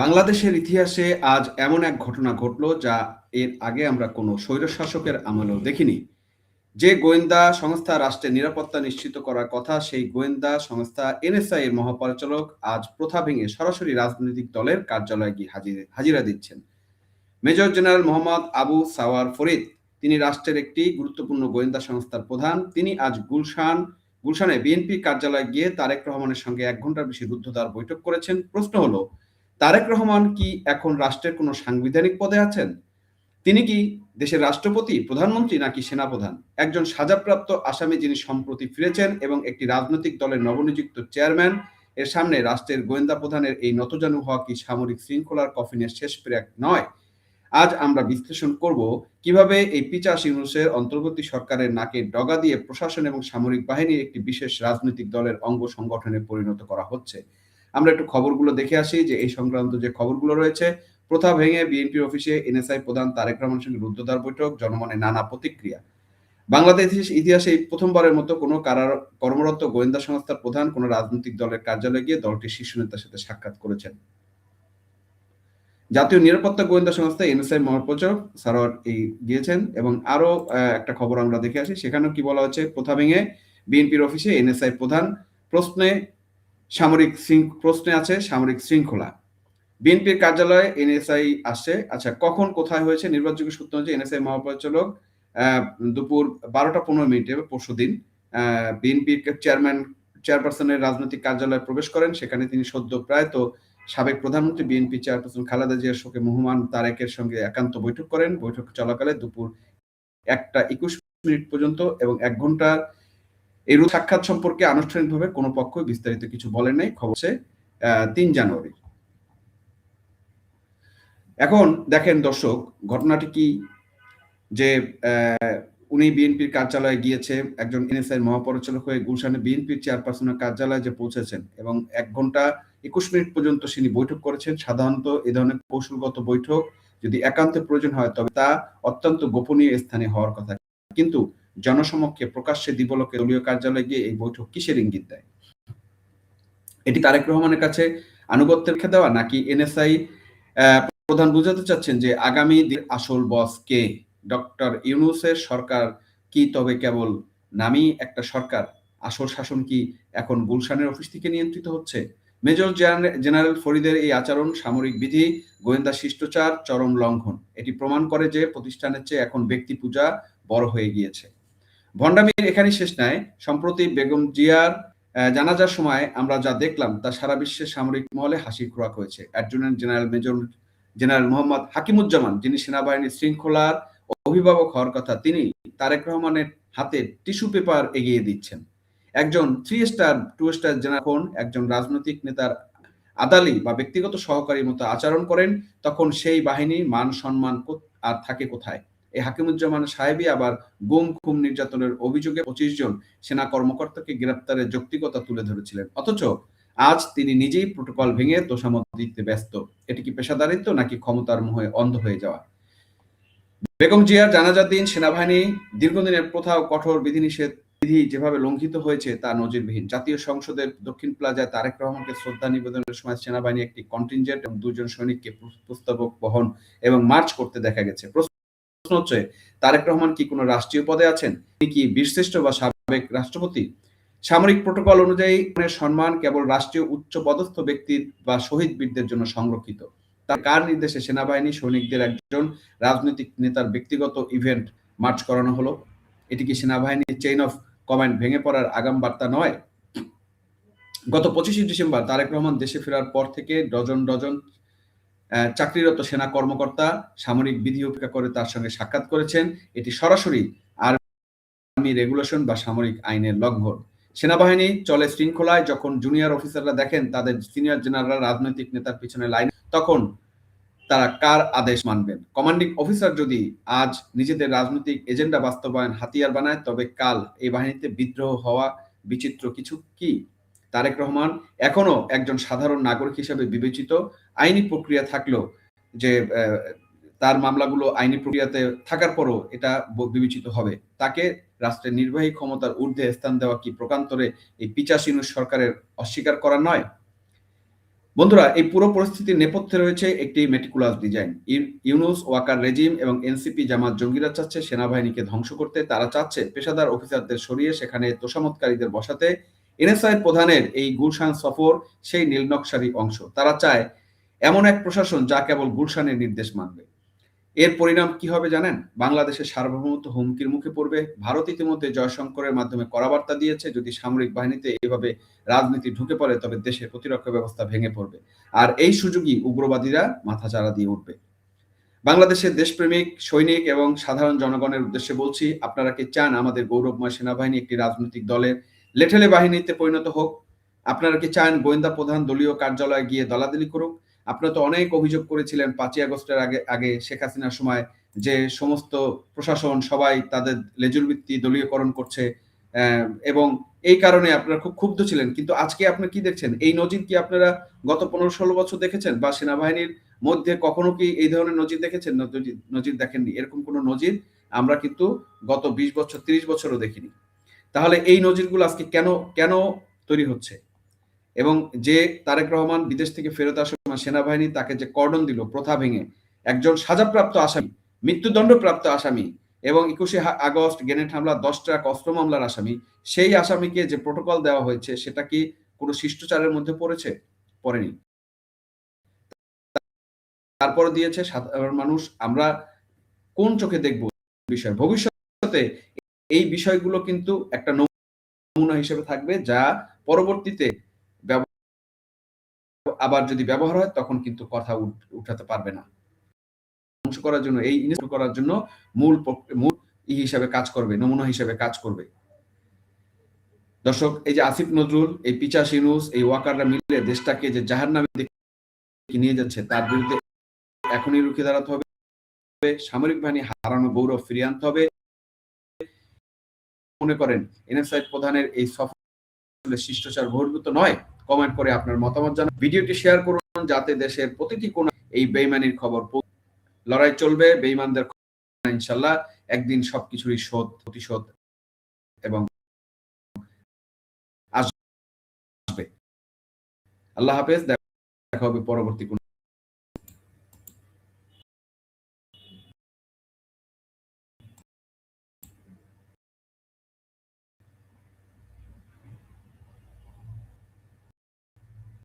বাংলাদেশের ইতিহাসে আজ এমন এক ঘটনা ঘটল যা এর আগে আমরা কোনো স্বৈরশাসকের আমলেও দেখিনি। যে গোয়েন্দা সংস্থা রাষ্ট্রের নিরাপত্তা নিশ্চিত করার কথা, সেই গোয়েন্দা সংস্থা এনএসআই এর মহাপরিচালক আজ প্রথা ভেঙে সরাসরি রাজনৈতিক দলের কার্যালয়ে গিয়ে হাজিরা দিচ্ছেন। মেজর জেনারেল মোহাম্মদ আবু সাওয়ার ফরিদ, তিনি রাষ্ট্রের একটি গুরুত্বপূর্ণ গোয়েন্দা সংস্থার প্রধান। তিনি আজ গুলশানে বিএনপি কার্যালয়ে গিয়ে তারেক রহমানের সঙ্গে 1 ঘন্টার বেশি রুদ্ধদ্বার বৈঠক করেছেন। প্রশ্ন হলো, তারেক রহমান কি এখন রাষ্ট্রের কোনো সাংবিধানিক পদে আছেন? তিনি কি দেশের রাষ্ট্রপতি, প্রধানমন্ত্রী নাকি সেনাপ্রধান? একজন সাজাপ্রাপ্ত আসামি যিনি সম্প্রতি ফিরেছেন এবং একটি রাজনৈতিক দলের নবনিযুক্ত চেয়ারম্যান, এর সামনে রাষ্ট্রের গোয়েন্দা প্রধানের এই নতজানু হওয়া কি সামরিক শৃঙ্খলার কফিনের শেষ পেরেক নয়? আজ আমরা বিশ্লেষণ করব কিভাবে এই পিচাস ইউনূসের অন্তর্বর্তী সরকারের নাকে ডগা দিয়ে প্রশাসন এবং সামরিক বাহিনীর একটি বিশেষ রাজনৈতিক দলের অঙ্গ সংগঠনে পরিণত করা হচ্ছে। আমরা একটু খবরগুলো দেখে আসি যে এই সংক্রান্ত যে খবরগুলো রয়েছে। প্রথা ভেঙে বিএনপির অফিসে এনএসআই প্রধান তারেক রহমানের সঙ্গে রুদ্ধদ্বার বৈঠক, জনমনে নানা প্রতিক্রিয়া। বাংলাদেশ ইতিহাসে এই প্রথমবারের মতো কোনো কর্মরত গোয়েন্দা সংস্থার প্রধান কোনো রাজনৈতিক দলের কার্যালয়ে গিয়ে দলটির শীর্ষ নেতার সাথে সাক্ষাৎ করেছেন। জাতীয় নিরাপত্তা গোয়েন্দা সংস্থা এনএসআই মহাপরিচালক সারোয়ার গিয়েছেন এবং আরো একটা খবর আমরা দেখে আসি। সেখানেও কি বলা হচ্ছে, প্রথা ভেঙে বিএনপির অফিসে এনএসআই প্রধান, প্রশ্নে আছে সামরিক শৃঙ্খলা। বিএনপির কার্যালয়ে এনএসআই আসছে। আচ্ছা, কখন কোথায় হয়েছে? নির্ভরযোগ্য সূত্র অনুযায়ী এনএসআই মহাপরিচালক দুপুর 12টা 15 পরশুদিন বিএনপির চেয়ারপারসনের রাজনৈতিক কার্যালয়ে প্রবেশ করেন। সেখানে তিনি সদ্য প্রয়াত সাবেক প্রধানমন্ত্রী বিএনপি চেয়ারপারসন খালেদা জিয়ার শোকে মুহ্যমান তারেকের সঙ্গে একান্ত বৈঠক করেন। বৈঠক চলাকালে দুপুর 1টা 21 পর্যন্ত এবং 1 ঘন্টার এই সাক্ষাৎ সম্পর্কে আনুষ্ঠানিকভাবে কোনো পক্ষ বিস্তারিত কিছু বলেন নাই। খবর 3 জানুয়ারি। এখন দেখেন দর্শক, ঘটনাটি কি, যে উনি বিএনপির কার্যালয়ে গিয়েছে, একজন এনএসআই মহাপরিচালক হয়ে গুলশানে বিএনপির চেয়ারপারসনের কার্যালয়ে যে পৌঁছেছেন এবং 1 ঘন্টা 21 পর্যন্ত তিনি বৈঠক করেছেন। সাধারণত এই ধরনের কৌশলগত বৈঠক যদি একান্ত প্রয়োজন হয় তবে তা অত্যন্ত গোপনীয় স্থানে হওয়ার কথা, কিন্তু জনসমক্ষে প্রকাশ্যে দিবলোকে দলীয় কার্যালয়ে গিয়ে এই বৈঠক কিসের ইঙ্গিত দেয়? এটি তারেক রহমানের কাছে আনুগত্যের খেয়ে দেওয়া, নাকি এনএসআই প্রধান বুঝাতে চাচ্ছেন যে আগামী দিনের আসল বস কে? ডক্টর ইউনূসের সরকার কি তবে কেবল নামই একটা সরকার? আসল শাসন কি এখন গুলশানের অফিস থেকে নিয়ন্ত্রিত হচ্ছে? মেজর জেনারেল ফরিদের এই আচরণ সামরিক বিধি, গোয়েন্দা শিষ্টাচার চরম লঙ্ঘন। এটি প্রমাণ করে যে প্রতিষ্ঠানের চেয়ে এখন ব্যক্তি পূজা বড় হয়ে গিয়েছে। ভণ্ডামির এখানে শেষ নাই। সম্প্রতি বেগম জিয়ার জানাজার সময় আমরা যা দেখলাম তা সারা বিশ্বের সামরিক মহলে হাসির খোরাক হয়েছে। Adjutant general major general Mohammad Hakimuzzaman, যিনি সেনাবাহিনীর শৃঙ্খলার অভিভাবক হওয়ার কথা, তিনি তারেক রহমানের হাতে টিস্যু পেপার এগিয়ে দিচ্ছেন। একজন 3 স্টার 2 স্টার জেনারেল একজন রাজনৈতিক নেতার আদালি বা ব্যক্তিগত সহকারীর মতো আচরণ করেন, তখন সেই বাহিনীর মান সম্মান আর থাকে কোথায়? এই হাকিমুজ্জামান সাহেবই আবার গুম খুন নির্যাতনের অভিযোগে 25 জন সেনা কর্মকর্তাকে গ্রেপ্তারের যৌক্তিকতা তুলে ধরেছিলেন, অথচ আজ তিনি নিজেই প্রোটোকল ভেঙে তোষামত দিতে ব্যস্ত। এটি কি পেশাদারিত্ব নাকি ক্ষমতার মোহে অন্ধ হয়ে যাওয়া? বেগম জিয়ার জানাজার দিন সেনাবাহিনী দীর্ঘদিনের প্রথা ও কঠোর বিধি যেভাবে লঙ্ঘিত হয়েছে তা নজিরবিহীন। জাতীয় সংসদের দক্ষিণ প্লাজায় তারেক রহমানকে শ্রদ্ধা নিবেদনের সময় সেনাবাহিনী একটি কন্টিনজেন্ট এবং 2 জন সৈনিককে পুষ্পস্তবক বহন এবং মার্চ করতে দেখা গেছে। প্রশ্ন হচ্ছে, তারেক রহমান কি কোনো রাষ্ট্রীয় পদে আছেন? তিনি কি বীরশ্রেষ্ঠ বা সাবেক রাষ্ট্রপতি? সামরিক প্রোটোকল অনুযায়ী সম্মান কেবল রাষ্ট্রীয় উচ্চ পদস্থ ব্যক্তির বা শহীদ বীরদের জন্য সংরক্ষিত। তার কার নির্দেশে সেনাবাহিনী সৈনিকদের একজন রাজনৈতিক নেতার ব্যক্তিগত ইভেন্ট মার্চ করানো হলো? এটি কি সেনাবাহিনীর চেইন অফ কমান্ড ভেঙে পড়ার আগাম বার্তা নয়? গত 25 ডিসেম্বর তারেক রহমান দেশে ফেরার পর থেকে ডজন ডজন চাকরিরত সেনা কর্মকর্তা সামরিক বিধি উপেক্ষা করে তার সঙ্গে সাক্ষাৎ করেছেন। এটি সরাসরি আর্মি রেগুলেশন বা সামরিক আইনের লঙ্ঘন। সেনাবাহিনী চলে শৃঙ্খলায়। যখন জুনিয়র অফিসাররা দেখেন তাদের সিনিয়র জেনারেলরা রাজনৈতিক নেতার পিছনে লাইন, তখন তারা কার আদেশ মানবেন? কমান্ডিং অফিসার যদি আজ নিজেদের রাজনৈতিক এজেন্ডা বাস্তবায়ন হাতিয়ার বানায়, তবে কাল এই বাহিনীতে বিদ্রোহ হওয়া বিচিত্র কিছু কি? তারেক রহমান এখনো একজন সাধারণ নাগরিক হিসেবে বিবেচিত। আইনি প্রক্রিয়া থাকলেও যে তার মামলাগুলো আইনি প্রক্রিয়াতে থাকার পরও এটা বিবেচিত হবে। তাকে রাষ্ট্রের নির্বাহী ক্ষমতার ঊর্ধ্বে স্থান দেওয়া কি প্রকান্তরে এই পিচাস ইউনূস সরকারের অস্বীকার করা নয়? বন্ধুরা, এই পুরো পরিস্থিতির নেপথ্যে রয়েছে একটি meticulous design. Yunus, Waker regime এবং এনসিপি জামাত জঙ্গিরা চাচ্ছে সেনাবাহিনীকে ধ্বংস করতে। তারা চাচ্ছে পেশাদার অফিসারদের সরিয়ে সেখানে তোষামতকারীদের বসাতে। এনএসআই প্রধানের এই গুলশান সফর সেই নীলনকশারই অংশ। তারা চায় এমন এক প্রশাসন যা কেবল গুলশানের নির্দেশ মানবে। এর পরিণাম কি হবে জানেন? বাংলাদেশের সার্বভৌমত্ব হুমকির মুখে পড়বে। ভারত ইতিমধ্যে জয়শঙ্করের মাধ্যমে কড়া বার্তা দিয়েছে, যদি সামরিক বাহিনীতে এভাবে রাজনীতি ঢুকে পড়ে তবে দেশের প্রতিরক্ষা ব্যবস্থা ভেঙে পড়বে। আর এই সুযোগই উগ্রবাদীরা মাথাচাড়া দিয়ে উঠবে। বাংলাদেশের দেশপ্রেমিক সৈনিক এবং সাধারণ জনগণের উদ্দেশ্যে বলছি, আপনারা কি চান আমাদের গৌরবময় সেনাবাহিনী একটি রাজনৈতিক দলের লেঠেলে বাহিনীতে পরিণত হোক? আপনারা কি চান গোয়েন্দা প্রধান দলীয় কার্যালয়ে গিয়ে দলাদলি করুক? আপনারা তো অনেক অভিযোগ করেছিলেন 5ই আগস্টের আগে শেখ হাসিনার সময় যে সমস্ত প্রশাসন সবাই তাদের লেজুর ভিত্তি দলীয়করণ করছে, এবং এই কারণে আপনারা খুব ক্ষুব্ধ ছিলেন। কিন্তু আজকে আপনারা কি দেখছেন? এই নজির কি আপনারা গত 15-16 বছর দেখেছেন? বা সেনাবাহিনীর মধ্যে কখনো কি এই ধরনের নজির দেখেছেন? নজির দেখেননি। এরকম কোনো নজির আমরা কিন্তু গত 20 বছর 30 বছরও দেখিনি। তাহলে এই নজিরগুলো আজকে কেন তৈরি হচ্ছে? এবং যে তারেক রহমান বিদেশ থেকে ফেরত আসার সময় সেনাবাহিনী তাকে যে কর্ডন দিল প্রথা ভেঙে, একজন সাজাপ্রাপ্ত আসামি, মৃত্যুদণ্ডপ্রাপ্ত আসামি এবং 21শে আগস্ট গ্রেনেড হামলা 10 ট্রাক অস্ত্র মামলার আসামি, সেই আসামিকে যে প্রোটোকল দেওয়া হয়েছে সেটা কি কোনো শিষ্টাচারের মধ্যে পড়েছে? পড়েনি। তারপরে দিয়েছে সাধারণ মানুষ। আমরা কোন চোখে দেখব বিষয়? ভবিষ্যতে এই বিষয়গুলো কিন্তু একটা নমুনা হিসেবে থাকবে, যা পরবর্তীতে আবার যদি ব্যবহার হয় তখন কিন্তু কথা উঠাতে পারবে না। ধ্বংস করার জন্য, এই ইনস্টল করার জন্য মূল হিসেবে কাজ করবে, নমুনা হিসেবে কাজ করবে। দর্শক, এই যে আসিফ নজরুল, এই পিচাস ইউনূস, এই ওয়াকাররা মিলে দেশটাকে যে জাহান্নামে দিকে নিয়ে যাচ্ছে, তার বিরুদ্ধে এখনই রুখে দাঁড়াতে হবে। সামরিক বাহিনী হারানো গৌরব ফিরিয়ে আনতে হবে। মনে করেন এনএসআই প্রধানের এই সফর শিষ্টাচার বহির্ভূত নয়? কমেন্ট করে আপনার মতামত জানান। ভিডিওটি শেয়ার করুন যাতে দেশের প্রতিটি কোণে এই বেইমানির খবর। লড়াই চলবে বেইমানদের, ইনশাআল্লাহ একদিন সবকিছুরই প্রতিশোধ এবং আসবে। আল্লাহ হাফেজ। দেখা হবে পরবর্তী